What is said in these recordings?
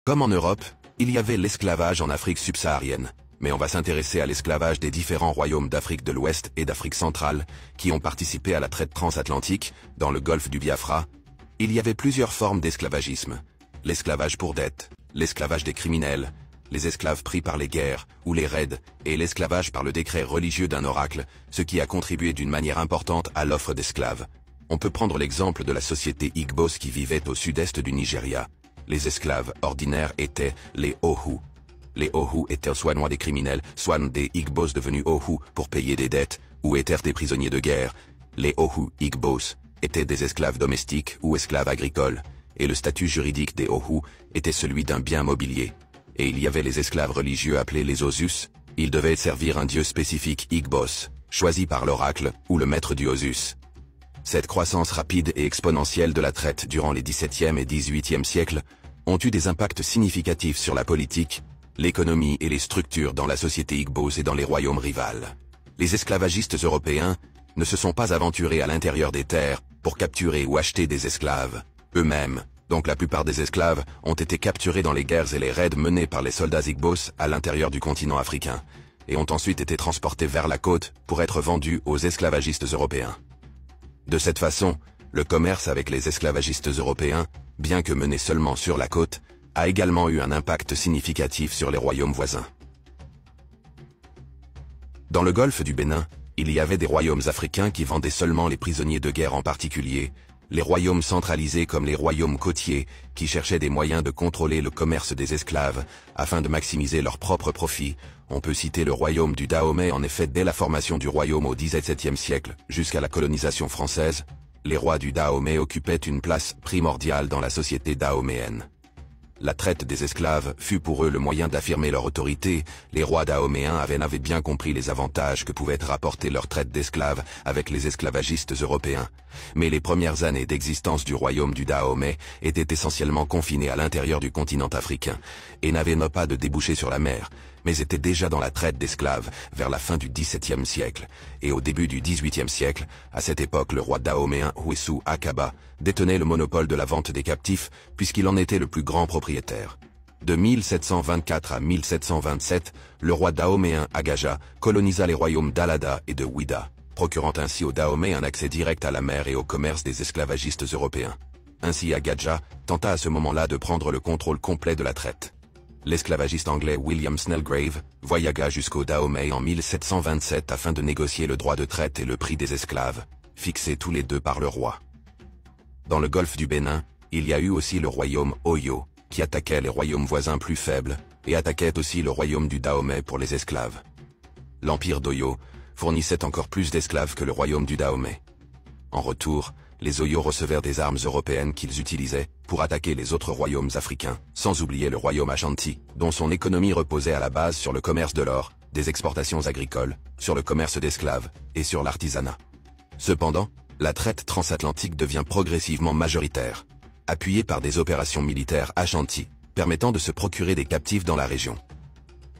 Comme en Europe, il y avait l'esclavage en Afrique subsaharienne, mais on va s'intéresser à l'esclavage des différents royaumes d'Afrique de l'Ouest et d'Afrique centrale, qui ont participé à la traite transatlantique, dans le golfe du Biafra. Il y avait plusieurs formes d'esclavagisme. L'esclavage pour dette, l'esclavage des criminels, les esclaves pris par les guerres ou les raids, et l'esclavage par le décret religieux d'un oracle, ce qui a contribué d'une manière importante à l'offre d'esclaves. On peut prendre l'exemple de la société Igbos qui vivait au sud-est du Nigeria. Les esclaves ordinaires étaient les Ohu. Les Ohu étaient soit des criminels, soit des Igbos devenus Ohu pour payer des dettes, ou étaient des prisonniers de guerre. Les Ohu Igbos étaient des esclaves domestiques ou esclaves agricoles, et le statut juridique des Ohu était celui d'un bien mobilier. Et il y avait les esclaves religieux appelés les Osus. Ils devaient servir un dieu spécifique Igbos, choisi par l'oracle ou le maître du Osus. Cette croissance rapide et exponentielle de la traite durant les XVIIe et XVIIIe siècles ont eu des impacts significatifs sur la politique, l'économie et les structures dans la société Igbos et dans les royaumes rivales. Les esclavagistes européens ne se sont pas aventurés à l'intérieur des terres pour capturer ou acheter des esclaves. Eux-mêmes, donc la plupart des esclaves, ont été capturés dans les guerres et les raids menés par les soldats Igbos à l'intérieur du continent africain, et ont ensuite été transportés vers la côte pour être vendus aux esclavagistes européens. De cette façon, le commerce avec les esclavagistes européens, bien que mené seulement sur la côte, a également eu un impact significatif sur les royaumes voisins. Dans le golfe du Bénin, il y avait des royaumes africains qui vendaient seulement les prisonniers de guerre en particulier, les royaumes centralisés comme les royaumes côtiers, qui cherchaient des moyens de contrôler le commerce des esclaves, afin de maximiser leurs propres profits. On peut citer le royaume du Dahomey. En effet, dès la formation du royaume au XVIIe siècle, jusqu'à la colonisation française, les rois du Dahomey occupaient une place primordiale dans la société dahoméenne. La traite des esclaves fut pour eux le moyen d'affirmer leur autorité. Les rois dahoméens avaient bien compris les avantages que pouvait rapporter leur traite d'esclaves avec les esclavagistes européens. Mais les premières années d'existence du royaume du Dahomey étaient essentiellement confinées à l'intérieur du continent africain et n'avaient non pas de débouchés sur la mer, mais étaient déjà dans la traite d'esclaves vers la fin du XVIIe siècle. Et au début du XVIIIe siècle, à cette époque le roi dahoméen Houessou Akaba détenait le monopole de la vente des captifs puisqu'il en était le plus grand propriétaire. De 1724 à 1727, le roi dahoméen Agaja colonisa les royaumes d'Alada et de Ouida, procurant ainsi aux Dahomey un accès direct à la mer et au commerce des esclavagistes européens. Ainsi Agaja tenta à ce moment-là de prendre le contrôle complet de la traite. L'esclavagiste anglais William Snelgrave voyagea jusqu'au Dahomey en 1727 afin de négocier le droit de traite et le prix des esclaves, fixés tous les deux par le roi. Dans le golfe du Bénin, il y a eu aussi le royaume Oyo, qui attaquait les royaumes voisins plus faibles, et attaquait aussi le royaume du Dahomey pour les esclaves. L'empire d'Oyo fournissait encore plus d'esclaves que le royaume du Dahomey. En retour, les Oyo recevaient des armes européennes qu'ils utilisaient pour attaquer les autres royaumes africains, sans oublier le royaume Ashanti, dont son économie reposait à la base sur le commerce de l'or, des exportations agricoles, sur le commerce d'esclaves et sur l'artisanat. Cependant, la traite transatlantique devient progressivement majoritaire, appuyée par des opérations militaires Ashanti, permettant de se procurer des captifs dans la région.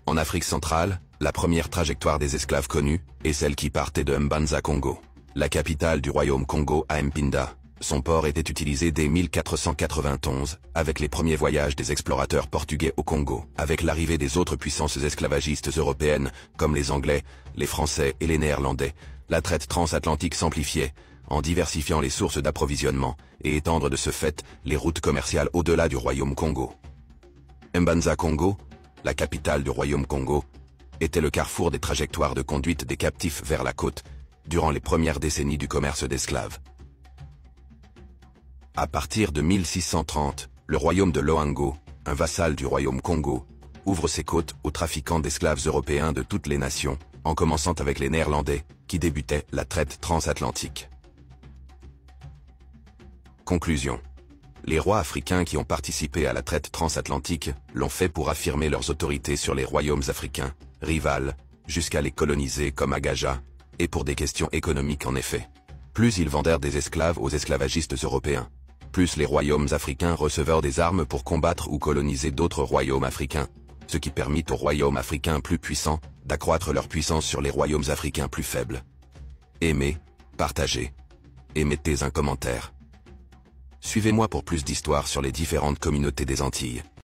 En Afrique centrale, la première trajectoire des esclaves connue est celle qui partait de Mbanza Congo, la capitale du royaume Congo à Mpinda. Son port était utilisé dès 1491, avec les premiers voyages des explorateurs portugais au Congo, avec l'arrivée des autres puissances esclavagistes européennes, comme les Anglais, les Français et les Néerlandais. La traite transatlantique s'amplifiait, en diversifiant les sources d'approvisionnement, et étendre de ce fait les routes commerciales au-delà du royaume Congo. Mbanza Congo, la capitale du royaume Congo, était le carrefour des trajectoires de conduite des captifs vers la côte, durant les premières décennies du commerce d'esclaves. À partir de 1630, le royaume de Loango, un vassal du royaume Congo, ouvre ses côtes aux trafiquants d'esclaves européens de toutes les nations, en commençant avec les Néerlandais, qui débutaient la traite transatlantique. Conclusion. Les rois africains qui ont participé à la traite transatlantique l'ont fait pour affirmer leurs autorités sur les royaumes africains, rivales, jusqu'à les coloniser comme Agaja, et pour des questions économiques en effet. Plus ils vendèrent des esclaves aux esclavagistes européens, plus les royaumes africains recevèrent des armes pour combattre ou coloniser d'autres royaumes africains, ce qui permit aux royaumes africains plus puissants d'accroître leur puissance sur les royaumes africains plus faibles. Aimez, partagez, et mettez un commentaire. Suivez-moi pour plus d'histoires sur les différentes communautés des Antilles.